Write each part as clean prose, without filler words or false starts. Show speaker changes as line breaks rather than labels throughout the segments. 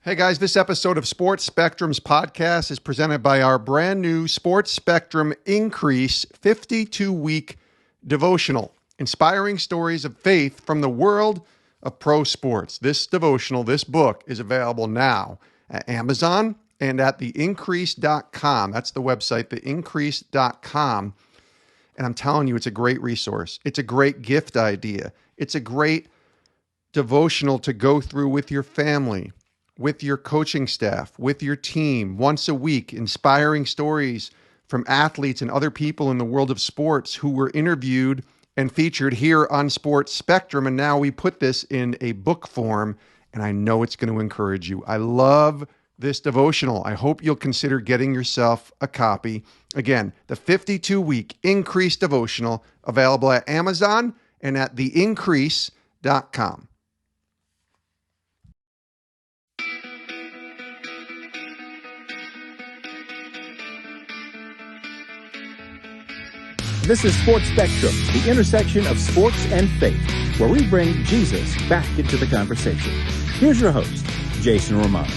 Hey guys, this episode of Sports Spectrum's podcast is presented by our brand new Sports Spectrum Increase 52-week devotional, inspiring stories of faith from the world of pro sports. This devotional, this book, is available now at Amazon and at theincrease.com. That's the website, theincrease.com. And I'm telling you, it's a great resource. It's a great gift idea. It's a great devotional to go through with your family, with your coaching staff, with your team, once a week, inspiring stories from athletes and other people in the world of sports who were interviewed and featured here on Sports Spectrum. And now we put this in a book form, and I know it's going to encourage you. I love this devotional. I hope you'll consider getting yourself a copy. Again, the 52-week Increase devotional, available at Amazon and at theincrease.com.
This is Sports Spectrum, the intersection of sports and faith, where we bring Jesus back into the conversation. Here's your host, Jason Romano.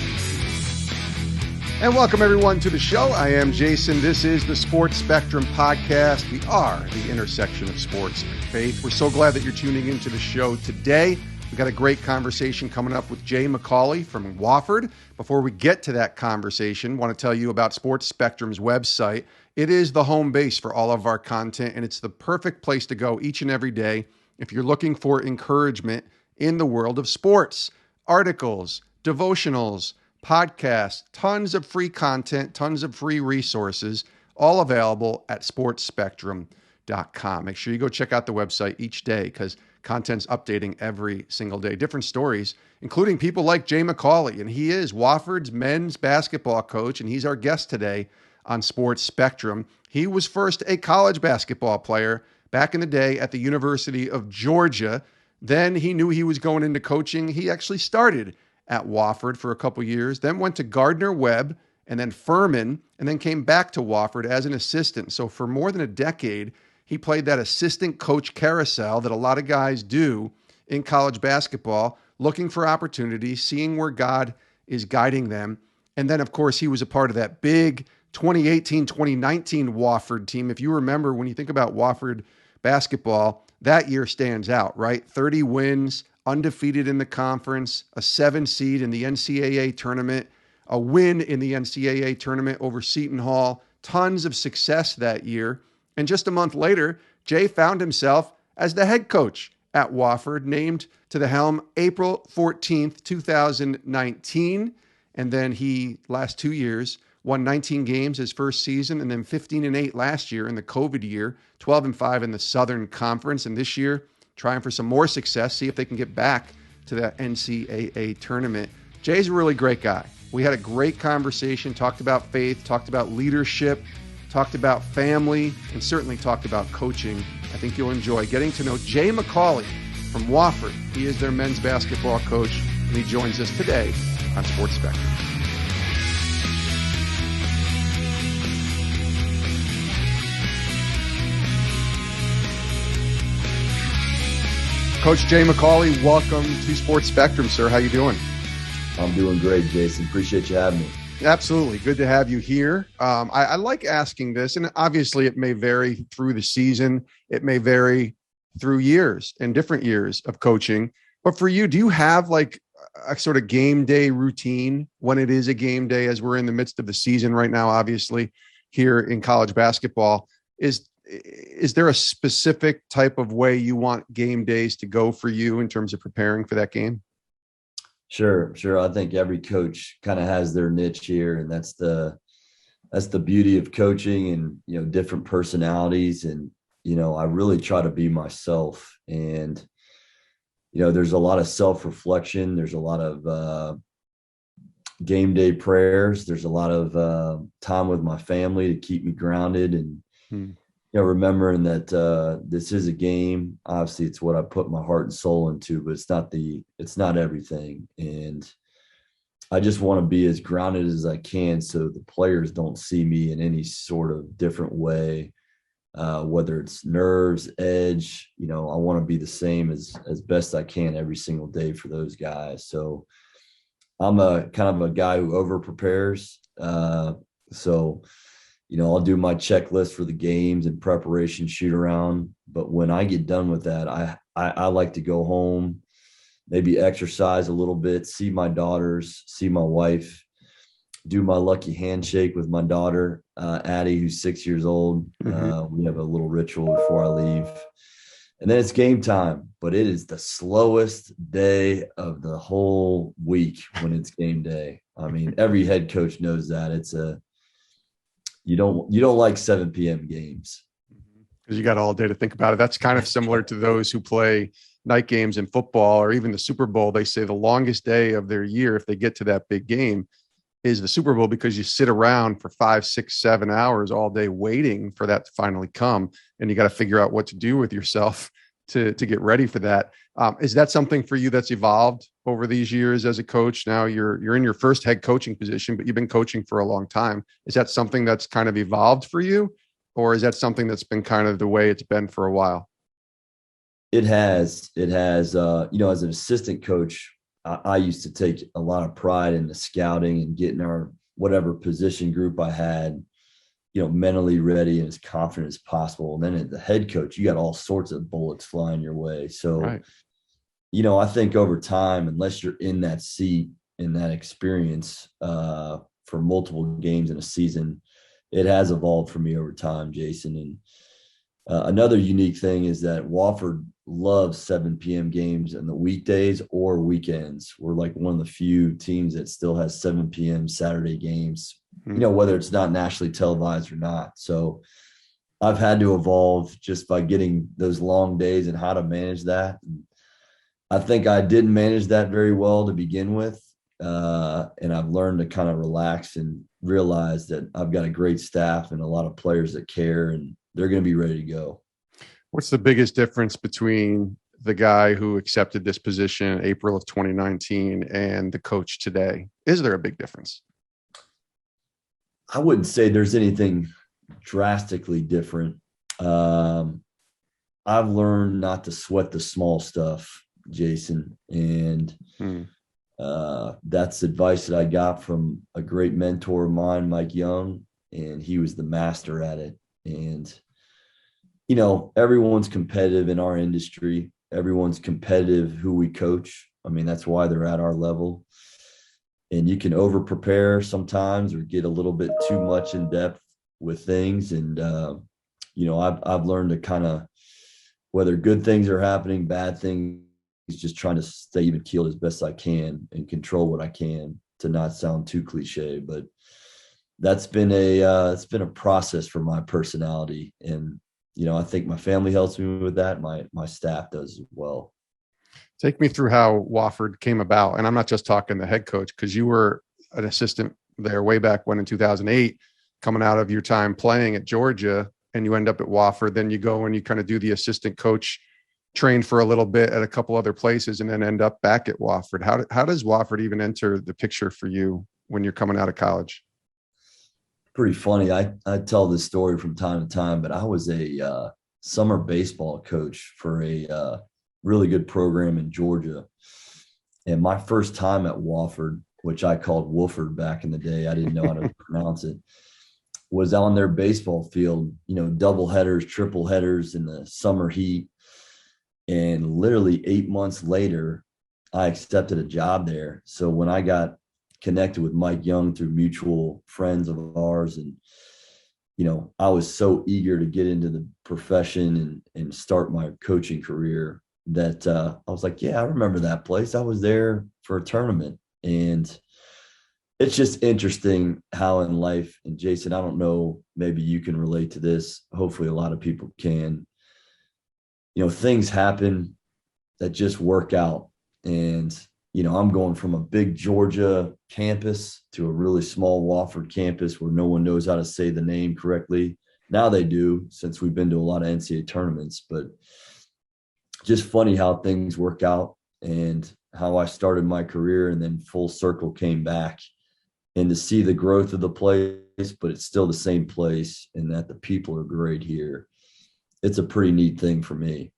And welcome everyone to the show. I am Jason. This is the Sports Spectrum podcast. We are the intersection of sports and faith. We're so glad that you're tuning into the show today. We've got a great conversation coming up with Jay McAuley from Wofford. Before we get to that conversation, I want to tell you about Sports Spectrum's website. It is the home base for all of our content, and it's the perfect place to go each and every day if you're looking for encouragement in the world of sports. Articles, devotionals, podcasts, tons of free content, tons of free resources, all available at sportsspectrum.com. Make sure you go check out the website each day because content's updating every single day. Different stories, including people like Jay McAuley, and he is Wofford's men's basketball coach, and he's our guest today on Sports Spectrum. He was first a college basketball player back in the day at the University of Georgia. Then he knew he was going into coaching. He actually started at Wofford for a couple years, then went to Gardner-Webb and then Furman, and then came back to Wofford as an assistant. So for more than a decade, he played that assistant coach carousel that a lot of guys do in college basketball, looking for opportunities, seeing where God is guiding them. And then, of course, he was a part of that big 2018-2019 Wofford team. If you remember, when you think about Wofford basketball, that year stands out, right? 30 wins, undefeated in the conference, a 7 seed in the NCAA tournament, a win in the NCAA tournament over Seton Hall, tons of success that year. And just a month later, Jay found himself as the head coach at Wofford, named to the helm April 14th, 2019. And then he, last 2 years, won 19 games his first season, and then 15-8 last year in the COVID year, 12-5 in the Southern Conference. And this year, trying for some more success, see if they can get back to that NCAA tournament. Jay's a really great guy. We had a great conversation, talked about faith, talked about leadership, talked about family, and certainly talked about coaching. I think you'll enjoy getting to know Jay McAuley from Wofford. He is their men's basketball coach, and he joins us today on Sports Spectrum. Coach Jay McAuley, welcome to Sports Spectrum, sir. How you doing?
I'm doing great, Jason. Appreciate you having me.
Absolutely. Good to have you here. I like asking this, and obviously it may vary through the season. It may vary through years and different years of coaching. But for you, do you have like a sort of game day routine when it is a game day, as we're in the midst of the season right now, obviously, here in college basketball? Is there a specific type of way you want game days to go for you in terms of preparing for that game?
Sure. I think every coach kind of has their niche here, and that's the beauty of coaching, and different personalities, and I really try to be myself, and there's a lot of self-reflection, there's a lot of game day prayers, there's a lot of time with my family to keep me grounded, and remembering that this is a game. Obviously, it's what I put my heart and soul into, but it's not everything. And I just want to be as grounded as I can so the players don't see me in any sort of different way, whether it's nerves, edge. I want to be the same as best I can every single day for those guys. So I'm a kind of a guy who over prepares. So, I'll do my checklist for the games and preparation shoot around. But when I get done with that, I like to go home, maybe exercise a little bit, see my daughters, see my wife, do my lucky handshake with my daughter, Addie, who's 6 years old. We have a little ritual before I leave. And then it's game time, but it is the slowest day of the whole week when it's game day. I mean, every head coach knows that. You don't like 7 p.m. games.
Because you got all day to think about it. That's kind of similar to those who play night games in football or even the Super Bowl. They say the longest day of their year, if they get to that big game, is the Super Bowl, because you sit around for 5, 6, 7 hours all day waiting for that to finally come. And you got to figure out what to do with yourself to get ready for that. Is that something for you that's evolved over these years as a coach? Now you're in your first head coaching position, but you've been coaching for a long time. Is that something that's kind of evolved for you? Or is that something that's been kind of the way it's been for a while?
It has, as an assistant coach, I used to take a lot of pride in the scouting and getting our whatever position group I had, mentally ready and as confident as possible. And then as the head coach, you got all sorts of bullets flying your way. So,
right.
I think over time, unless you're in that seat, in that experience for multiple games in a season, it has evolved for me over time, Jason. And another unique thing is that Wofford loves 7 p.m. games in the weekdays or weekends. We're like one of the few teams that still has 7 p.m. Saturday games, whether it's not nationally televised or not. So I've had to evolve just by getting those long days and how to manage that. And I think I didn't manage that very well to begin with. And I've learned to kind of relax and realize that I've got a great staff and a lot of players that care, and they're going to be ready to go.
What's the biggest difference between the guy who accepted this position in April of 2019 and the coach today? Is there a big difference?
I wouldn't say there's anything drastically different. I've learned not to sweat the small stuff, Jason. And that's advice that I got from a great mentor of mine, Mike Young, and he was the master at it. And everyone's competitive in our industry. Everyone's competitive who we coach. I mean, that's why they're at our level. And you can over prepare sometimes or get a little bit too much in depth with things. And, I've learned to kind of, whether good things are happening, bad things, just trying to stay even keeled as best I can and control what I can, to not sound too cliche. But that's been it's been a process for my personality. And, I think my family helps me with that. My staff does as well.
Take me through how Wofford came about. And I'm not just talking the head coach, because you were an assistant there way back when in 2008, coming out of your time playing at Georgia, and you end up at Wofford. Then you go and you kind of do the assistant coach, train for a little bit at a couple other places, and then end up back at Wofford. How does Wofford even enter the picture for you when you're coming out of college?
Pretty funny. I tell this story from time to time, but I was a summer baseball coach for a really good program in Georgia. And my first time at Wofford, which I called Wofford back in the day, I didn't know how to pronounce it, was on their baseball field, double headers, triple headers in the summer heat. And literally 8 months later, I accepted a job there. So when I got connected with Mike Young through mutual friends of ours, and I was so eager to get into the profession and start my coaching career that I was like, yeah, I remember that place. I was there for a tournament. And it's just interesting how in life, and Jason, I don't know, maybe you can relate to this. Hopefully a lot of people can. Things happen that just work out. And I'm going from a big Georgia campus to a really small Wofford campus where no one knows how to say the name correctly. Now they do, since we've been to a lot of NCAA tournaments. But just funny how things work out and how I started my career, and then full circle came back, and to see the growth of the place, but it's still the same place, and that the people are great here. It's a pretty neat thing for me.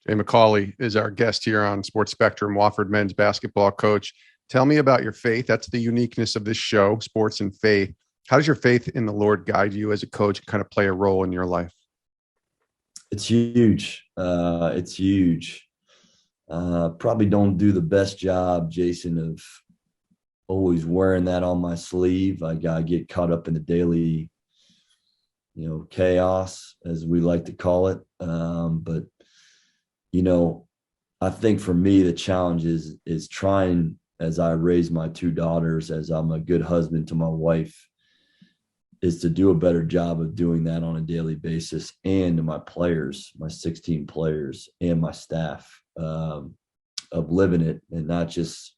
Jay McAuley is our guest here on Sports Spectrum, Wofford men's basketball coach. Tell me about your faith. That's the uniqueness of this show, Sports and Faith. How does your faith in the Lord guide you as a coach and kind of play a role in your life?
It's huge. It's huge. Probably don't do the best job, Jason, of always wearing that on my sleeve. I get caught up in the daily, chaos, as we like to call it. But I think for me, the challenge is trying, as I raise my two daughters, as I'm a good husband to my wife, is to do a better job of doing that on a daily basis, and to my players, my 16 players and my staff, of living it, and not just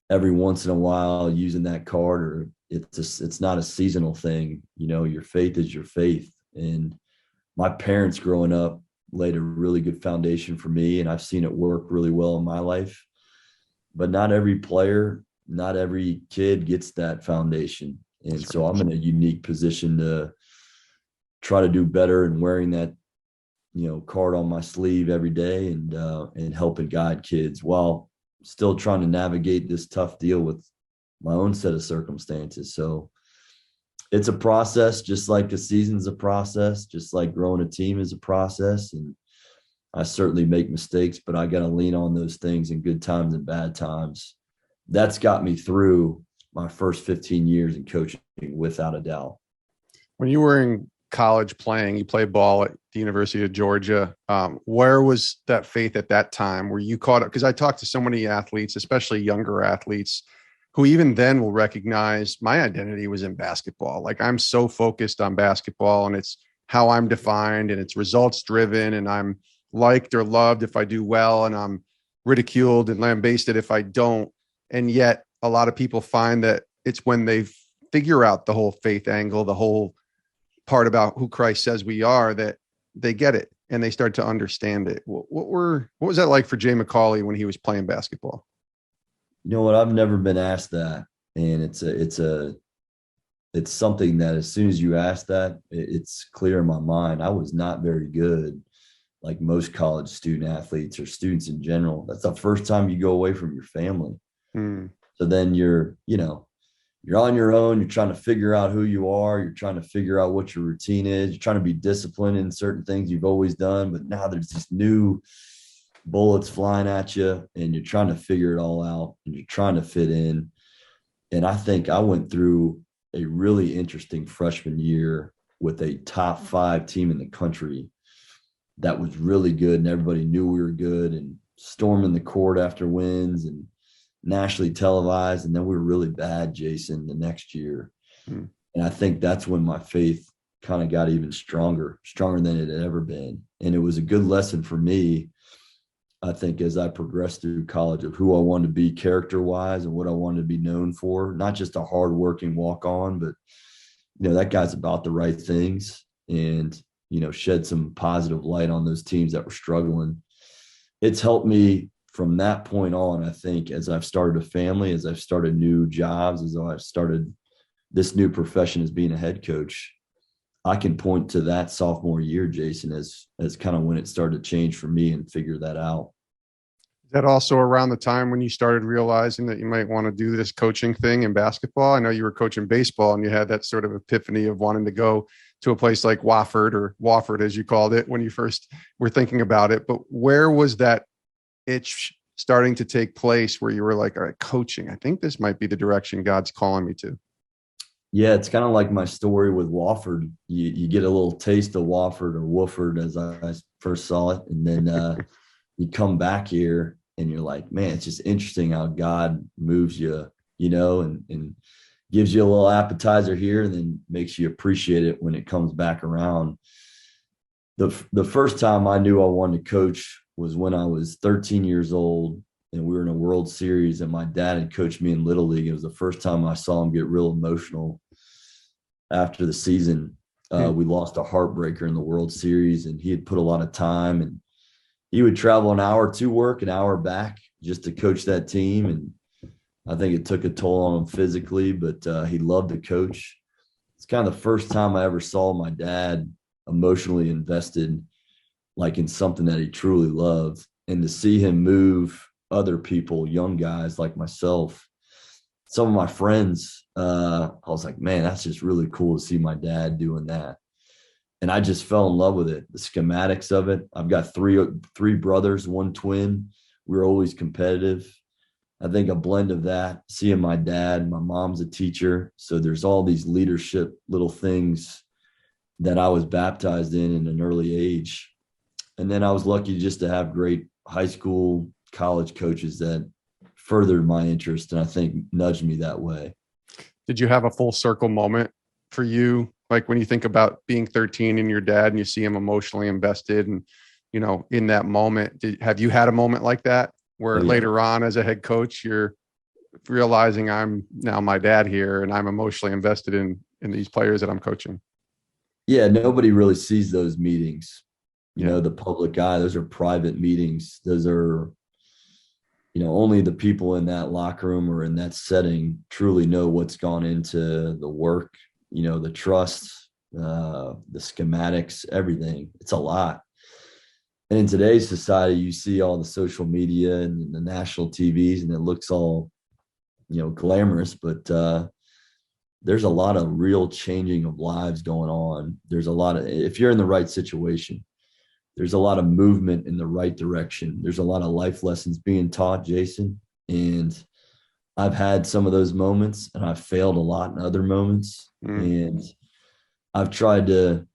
every once in a while using that card, or it's not a seasonal thing. Your faith is your faith. And my parents growing up laid a really good foundation for me, and I've seen it work really well in my life. But not every player, not every kid gets that foundation. And so I'm in a unique position to try to do better and wearing that, card on my sleeve every day, and helping guide kids while still trying to navigate this tough deal with my own set of circumstances. So it's a process, just like a season's a process, just like growing a team is a process. And I certainly make mistakes, but I got to lean on those things in good times and bad times. That's got me through my first 15 years in coaching, without a doubt.
When you were in college playing, you played ball at the University of Georgia. Where was that faith at that time? Were you caught up? Because I talked to so many athletes, especially younger athletes, who even then will recognize my identity was in basketball. Like, I'm so focused on basketball, and it's how I'm defined, and it's results driven, and I'm liked or loved if I do well, and I'm ridiculed and lambasted if I don't. And yet a lot of people find that it's when they figure out the whole faith angle, the whole part about who Christ says we are, that they get it and they start to understand it. What was that like for Jay McAuley when he was playing basketball?
You know what? I've never been asked that. And it's something that as soon as you ask that, it's clear in my mind. I was not very good, like most college student athletes or students in general. That's the first time you go away from your family. So then you're on your own. You're trying to figure out who you are. You're trying to figure out what your routine is. You're trying to be disciplined in certain things you've always done. But now there's these new bullets flying at you, and you're trying to figure it all out, and you're trying to fit in. And I think I went through a really interesting freshman year with a top 5 team in the country that was really good, and everybody knew we were good, and storming the court after wins and nationally televised. And then we were really bad, Jason, the next year. And I think that's when my faith kind of got even stronger than it had ever been. And it was a good lesson for me, I think, as I progressed through college, of who I wanted to be character-wise and what I wanted to be known for. Not just a hard-working walk-on, but, that guy's about the right things, and, shed some positive light on those teams that were struggling. It's helped me from that point on, I think, as I've started a family, as I've started new jobs, as I've started this new profession as being a head coach. I can point to that sophomore year, Jason, as kind of when it started to change for me and figure that out.
Is that also around the time when you started realizing that you might want to do this coaching thing in basketball? I know you were coaching baseball, and you had that sort of epiphany of wanting to go to a place like Wofford, as you called it, when you first were thinking about it. But where was that itch starting to take place where you were like, all right, coaching, I think this might be the direction God's calling me to?
Yeah, it's kind of like my story with Wofford. You get a little taste of Wofford as I first saw it. And then you come back here and you're like, man, it's just interesting how God moves you, and gives you a little appetizer here and then makes you appreciate it when it comes back around. The first time I knew I wanted to coach was when I was 13 years old, and we were in a World Series, and my dad had coached me in Little League. It was the first time I saw him get real emotional after the season. We lost a heartbreaker in the World Series, and he had put a lot of time, and he would travel an hour to work, an hour back, just to coach that team. And I think it took a toll on him physically, but he loved to coach. It's kind of the first time I ever saw my dad emotionally invested, like in something that he truly loved. And to see him move other people, young guys like myself, some of my friends, I was like, man, that's just really cool to see my dad doing that. And I just fell in love with it. The schematics of it. I've got three brothers, one twin. We were always competitive. I think a blend of that, seeing my dad, my mom's a teacher. So there's all these leadership little things that I was baptized in an early age. And then I was lucky just to have great high school, college coaches that furthered my interest and I think nudged me that way.
Did you have a full circle moment for you? Like when you think about being 13 and your dad and you see him emotionally invested and, you know, in that moment, have you had a moment like that where later on as a head coach, you're realizing I'm now my dad here and I'm emotionally invested in these players that I'm coaching?
Yeah. Nobody really sees those meetings, you know, the public eye. Those are private meetings. Those are, you know, only the people in that locker room or in that setting truly know what's gone into the work, you know, the trust, the schematics, everything. It's a lot. And in today's society, you see all the social media and the national TVs and it looks all, you know, glamorous, but there's a lot of real changing of lives going on. There's a lot of, if you're in the right situation, there's a lot of movement in the right direction. There's a lot of life lessons being taught, Jason. And I've had some of those moments and I've failed a lot in other moments. And I've tried to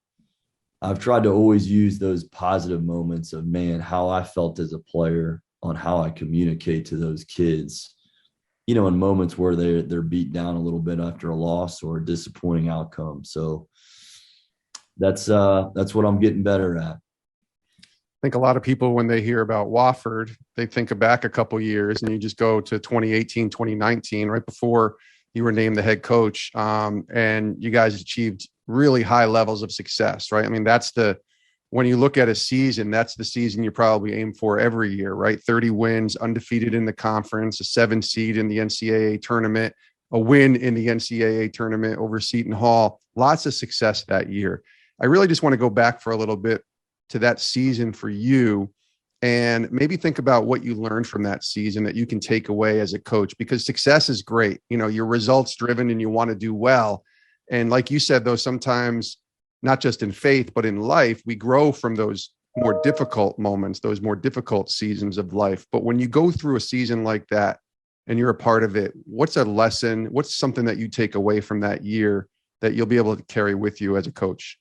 always use those positive moments of, man, how I felt as a player on how I communicate to those kids, you know, in moments where they're beat down a little bit after a loss or a disappointing outcome. So that's what I'm getting better at.
I think a lot of people, when they hear about Wofford, they think back a couple years and you just go to 2018, 2019, right before you were named the head coach. And you guys achieved really high levels of success, right? I mean, when you look at a season, that's the season you probably aim for every year, right? 30 wins, undefeated in the conference, a 7 seed in the NCAA tournament, a win in the NCAA tournament over Seton Hall, lots of success that year. I really just want to go back for a little bit to that season for you and maybe think about what you learned from that season that you can take away as a coach, because success is great. You know, you're results driven and you want to do well. And like you said, though, sometimes not just in faith, but in life, we grow from those more difficult moments, those more difficult seasons of life. But when you go through a season like that and you're a part of it, what's a lesson? What's something that you take away from that year that you'll be able to carry with you as a coach?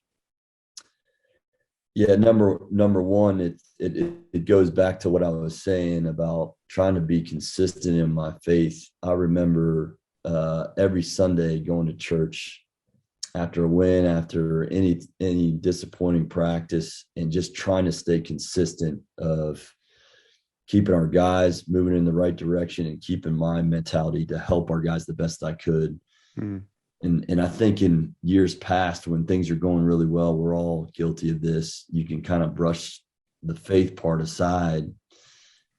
Yeah, number one, it goes back to what I was saying about trying to be consistent in my faith. I remember every Sunday going to church after a win, after any disappointing practice, and just trying to stay consistent of keeping our guys moving in the right direction and keeping my mentality to help our guys the best I could. And I think in years past, when things are going really well, we're all guilty of this. You can kind of brush the faith part aside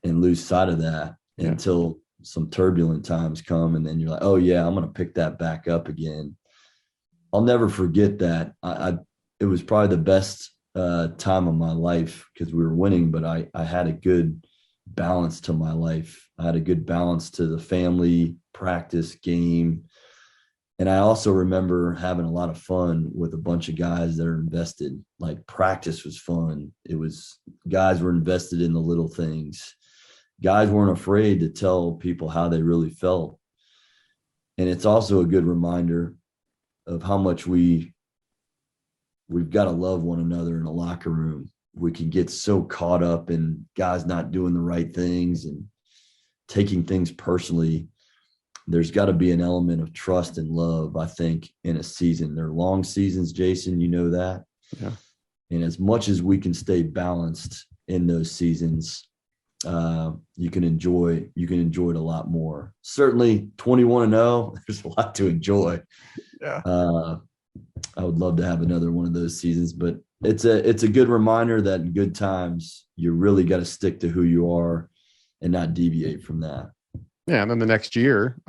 and lose sight of that until some turbulent times come. And then you're like, oh yeah, I'm going to pick that back up again. I'll never forget that. It was probably the best time of my life because we were winning, but I had a good balance to my life. I had a good balance to the family, practice, game. And I also remember having a lot of fun with a bunch of guys that are invested. Like practice was fun. Guys were invested in the little things. Guys weren't afraid to tell people how they really felt. And it's also a good reminder of how much we've got to love one another in a locker room. We can get so caught up in guys not doing the right things and taking things personally. There's got to be an element of trust and love, I think, in a season. They're long seasons, Jason, you know that.
Yeah.
And as much as we can stay balanced in those seasons, you can enjoy it a lot more. Certainly 21-0, there's a lot to enjoy.
Yeah.
I would love to have another one of those seasons, but it's a good reminder that in good times, you really got to stick to who you are and not deviate from that.
Yeah. And then the next year,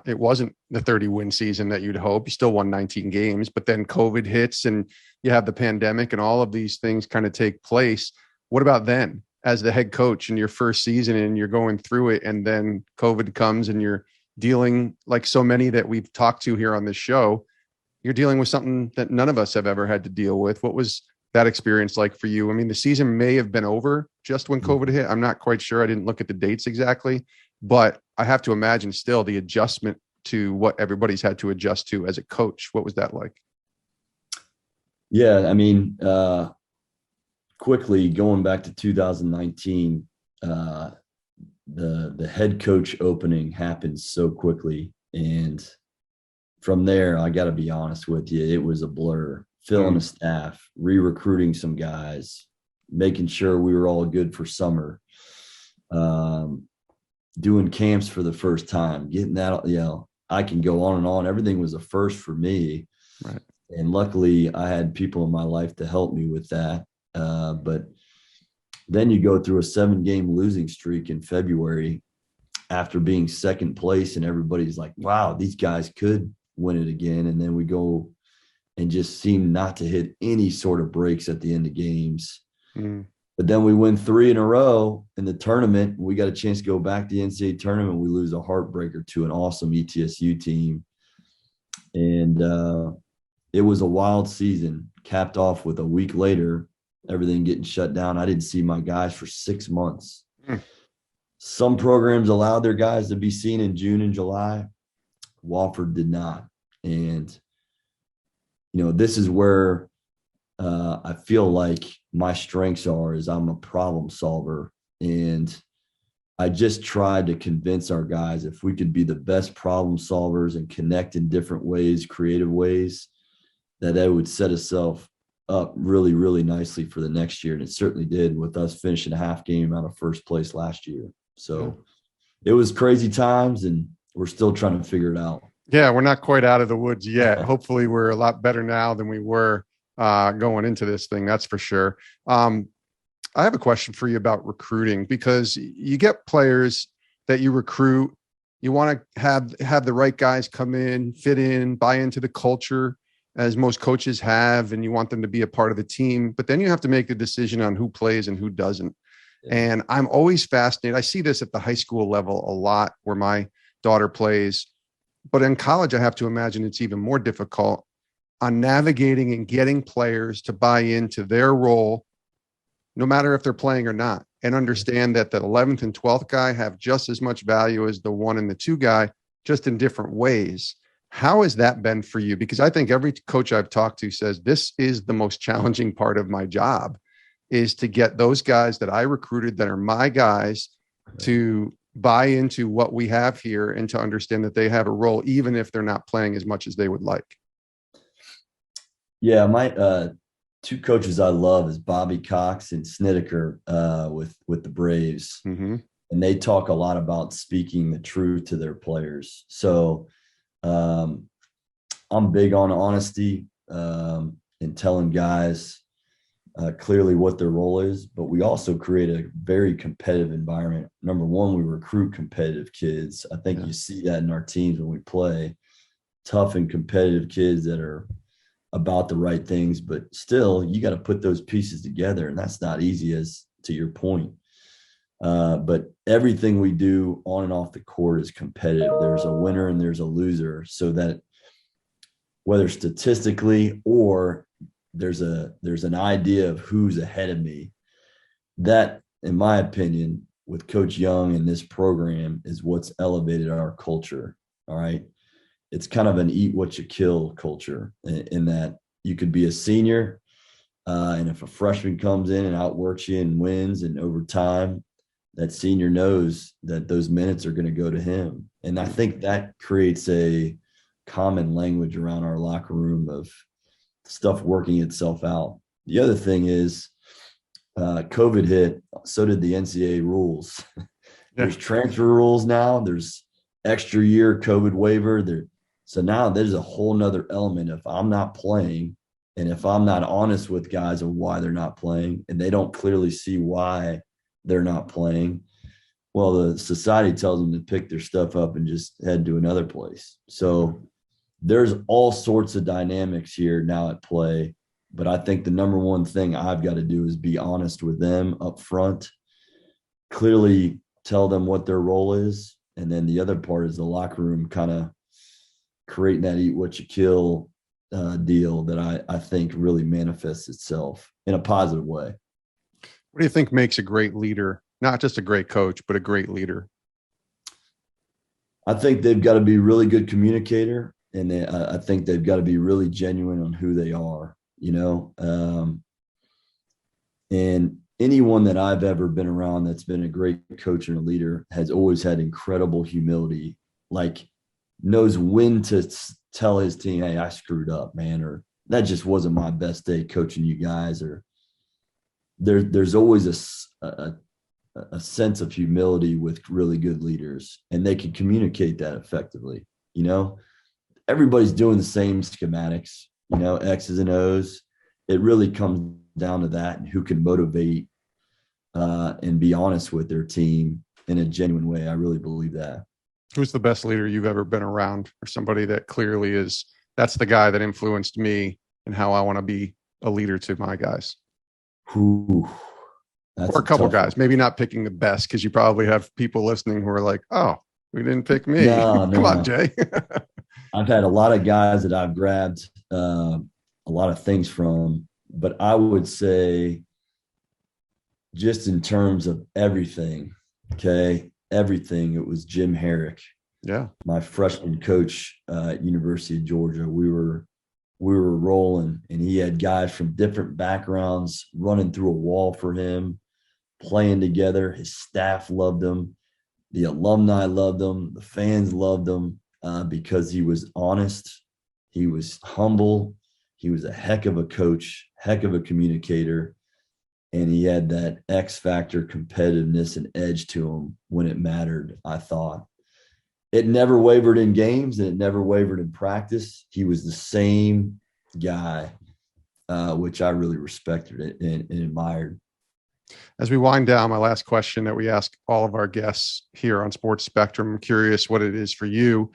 it wasn't the 30-win season that you'd hope. You still won 19 games, but then COVID hits and you have the pandemic and all of these things kind of take place. What about then? as the head coach in your first season and you're going through it, and then COVID comes and you're dealing, like so many that we've talked to here on this show, you're dealing with something that none of us have ever had to deal with. What was that experience like for you? I mean, the season may have been over just when COVID hit. I'm not quite sure. I didn't look at the dates exactly, but I have to imagine still the adjustment to what everybody's had to adjust to as a coach. What was that like?
Yeah, I mean, quickly going back to 2019, the head coach opening happened so quickly, and from there, I got to be honest with you, it was a blur. Filling a staff, re-recruiting some guys, making sure we were all good for summer, doing camps for the first time, getting that, I can go on and on. Everything was a first for me.
Right.
And luckily I had people in my life to help me with that. But then you go through a 7-game losing streak in February after being second place, and everybody's like, wow, these guys could win it again. And then we go and just seem not to hit any sort of breaks at the end of games. But then we win 3 in a row in the tournament. We got a chance to go back to the NCAA tournament. We lose a heartbreaker to an awesome ETSU team. And it was a wild season, capped off with a week later, everything getting shut down. I didn't see my guys for 6 months. Some programs allowed their guys to be seen in June and July. Wofford did not. And this is where I feel like my strengths are, is I'm a problem solver. And I just tried to convince our guys, if we could be the best problem solvers and connect in different ways, creative ways, that would set itself up really, really nicely for the next year. And it certainly did, with us finishing a half game out of first place last year. So it was crazy times, and we're still trying to figure it out.
Yeah, we're not quite out of the woods yet. Hopefully we're a lot better now than we were going into this thing. That's for sure. I have a question for you about recruiting, because you get players that you recruit. You want to have the right guys come in, fit in, buy into the culture, as most coaches have, and you want them to be a part of the team. But then you have to make the decision on who plays and who doesn't. Yeah. And I'm always fascinated. I see this at the high school level a lot, where my daughter plays. But in college, I have to imagine it's even more difficult on navigating and getting players to buy into their role, no matter if they're playing or not, and understand that the 11th and 12th guy have just as much value as the 1 and the 2 guy, just in different ways. How has that been for you? Because I think every coach I've talked to says this is the most challenging part of my job, is to get those guys that I recruited that are my guys to buy into what we have here and to understand that they have a role, even if they're not playing as much as they would like.
Yeah, my 2 coaches I love is Bobby Cox and Snedeker with the Braves. And they talk a lot about speaking the truth to their players. So I'm big on honesty and telling guys clearly what their role is, but we also create a very competitive environment. Number one, we recruit competitive kids. I think you see that in our teams when we play. Tough and competitive kids that are about the right things, but still you got to put those pieces together, and that's not easy, as to your point. But everything we do on and off the court is competitive. There's a winner and there's a loser, so that whether statistically or there's an idea of who's ahead of me, that, in my opinion, with Coach Young and this program, is what's elevated our culture. All right. It's kind of an eat what you kill culture, in that you could be a senior, and if a freshman comes in and outworks you and wins, and over time, that senior knows that those minutes are going to go to him. And I think that creates a common language around our locker room of stuff working itself out. The other thing is COVID hit, so did the NCAA rules. There's transfer rules now. There's extra year COVID waiver. So now there's a whole nother element. If I'm not playing, and if I'm not honest with guys of why they're not playing, and they don't clearly see why they're not playing, well, the society tells them to pick their stuff up and just head to another place. So there's all sorts of dynamics here now at play. But I think the number one thing I've got to do is be honest with them up front clearly tell them what their role is. And then the other part is the locker room kind of creating that eat what you kill deal that I think really manifests itself in a positive way.
What do you think makes a great leader? Not just a great coach, but a great leader?
I think they've got to be a really good communicator, and I think they've got to be really genuine on who they are, and anyone that I've ever been around that's been a great coach and a leader has always had incredible humility, like knows when to tell his team, hey, I screwed up, man, or that just wasn't my best day coaching you guys, or there's always a sense of humility with really good leaders, and they can communicate that effectively. Everybody's doing the same schematics, X's and O's. It really comes down to that, and who can motivate and be honest with their team in a genuine way. I really believe that.
Who's the best leader you've ever been around, or somebody that clearly is, that's the guy that influenced me and how I want to be a leader to my guys?
Or
a couple guys, maybe not picking the best, because you probably have people listening who are like, oh, we didn't pick me.
No,
Come on, Jay.
I've had a lot of guys that I've grabbed a lot of things from, but I would say just in terms of everything, it was Jim Herrick.
Yeah.
My freshman coach at University of Georgia. We were rolling, and he had guys from different backgrounds running through a wall for him, playing together. His staff loved him. The alumni loved him. The fans loved him because he was honest. He was humble. He was a heck of a coach, heck of a communicator. And he had that X factor competitiveness and edge to him when it mattered, I thought. It never wavered in games, and it never wavered in practice. He was the same guy, which I really respected and admired.
As we wind down, my last question that we ask all of our guests here on Sports Spectrum, I'm curious what it is for you.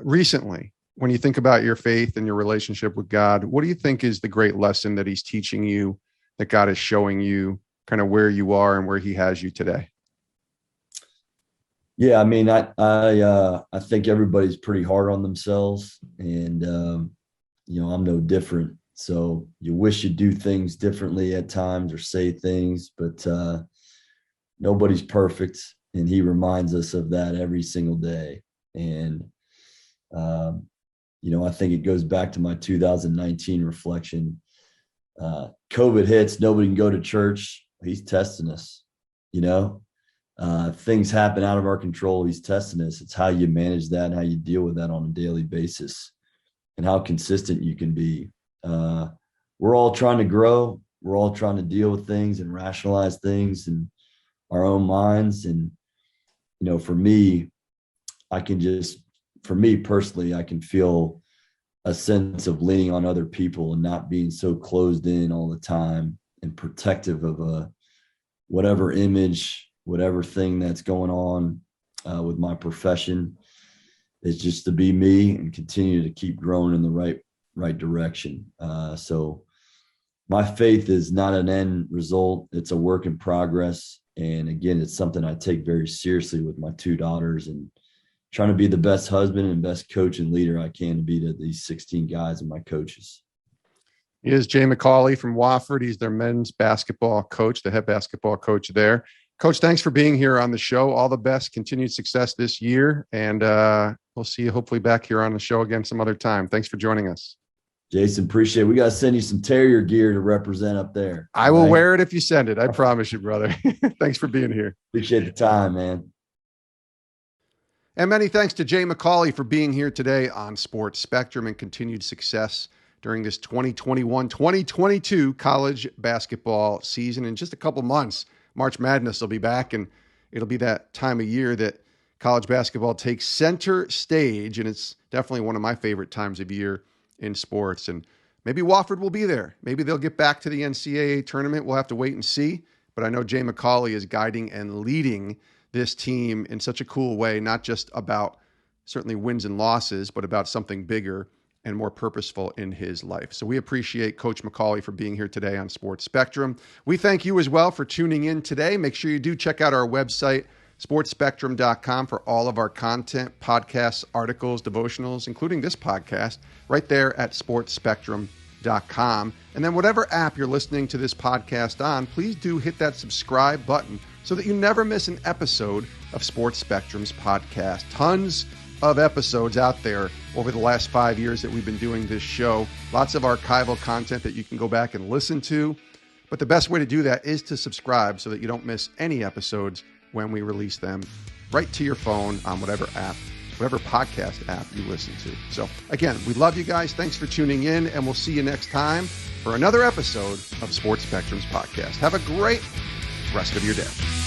Recently, when you think about your faith and your relationship with God, what do you think is the great lesson that he's teaching you, that God is showing you, kind of where you are and where he has you today?
Yeah, I mean, I think everybody's pretty hard on themselves, and I'm no different. So you wish you do things differently at times or say things, but nobody's perfect, and he reminds us of that every single day. And I think it goes back to my 2019 reflection. COVID hits, nobody can go to church. He's testing us, things happen out of our control. He's testing us. It's how you manage that and how you deal with that on a daily basis, and how consistent you can be. We're all trying to grow. We're all trying to deal with things and rationalize things in our own minds. And, for me personally, I can feel a sense of leaning on other people and not being so closed in all the time and protective of whatever image, whatever thing that's going on with my profession, is just to be me and continue to keep growing in the right direction. So my faith is not an end result. It's a work in progress. And again, it's something I take very seriously with my two daughters, and trying to be the best husband and best coach and leader I can to be to these 16 guys and my coaches.
He is Jay McAuley from Wofford. He's their men's basketball coach, the head basketball coach there. Coach, thanks for being here on the show. All the best, continued success this year. And we'll see you hopefully back here on the show again some other time. Thanks for joining us.
Jason, appreciate it. We got to send you some Terrier gear to represent up there.
I will wear it if you send it. I promise you, brother. Thanks for being here.
Appreciate the time, man.
And many thanks to Jay McAuley for being here today on Sports Spectrum, and continued success during this 2021-2022 college basketball season. In just a couple months, March Madness will be back, and it'll be that time of year that college basketball takes center stage, and it's definitely one of my favorite times of year in sports. And maybe Wofford will be there. Maybe they'll get back to the NCAA tournament. We'll have to wait and see. But I know Jay McAuley is guiding and leading this team in such a cool way, not just about certainly wins and losses, but about something bigger. and more purposeful in his life. So we appreciate Coach McAuley for being here today on Sports Spectrum. We thank you as well for tuning in today. Make sure you do check out our website, sportspectrum.com, for all of our content, podcasts, articles, devotionals, including this podcast, right there at sportspectrum.com. And then whatever app you're listening to this podcast on, please do hit that subscribe button so that you never miss an episode of Sports Spectrum's podcast. Tons of episodes out there over the last 5 years that we've been doing this show. Lots of archival content that you can go back and listen to. But the best way to do that is to subscribe so that you don't miss any episodes when we release them right to your phone on whatever app, whatever podcast app you listen to. So again, we love you guys. Thanks for tuning in, and we'll see you next time for another episode of Sports Spectrum's podcast. Have a great rest of your day.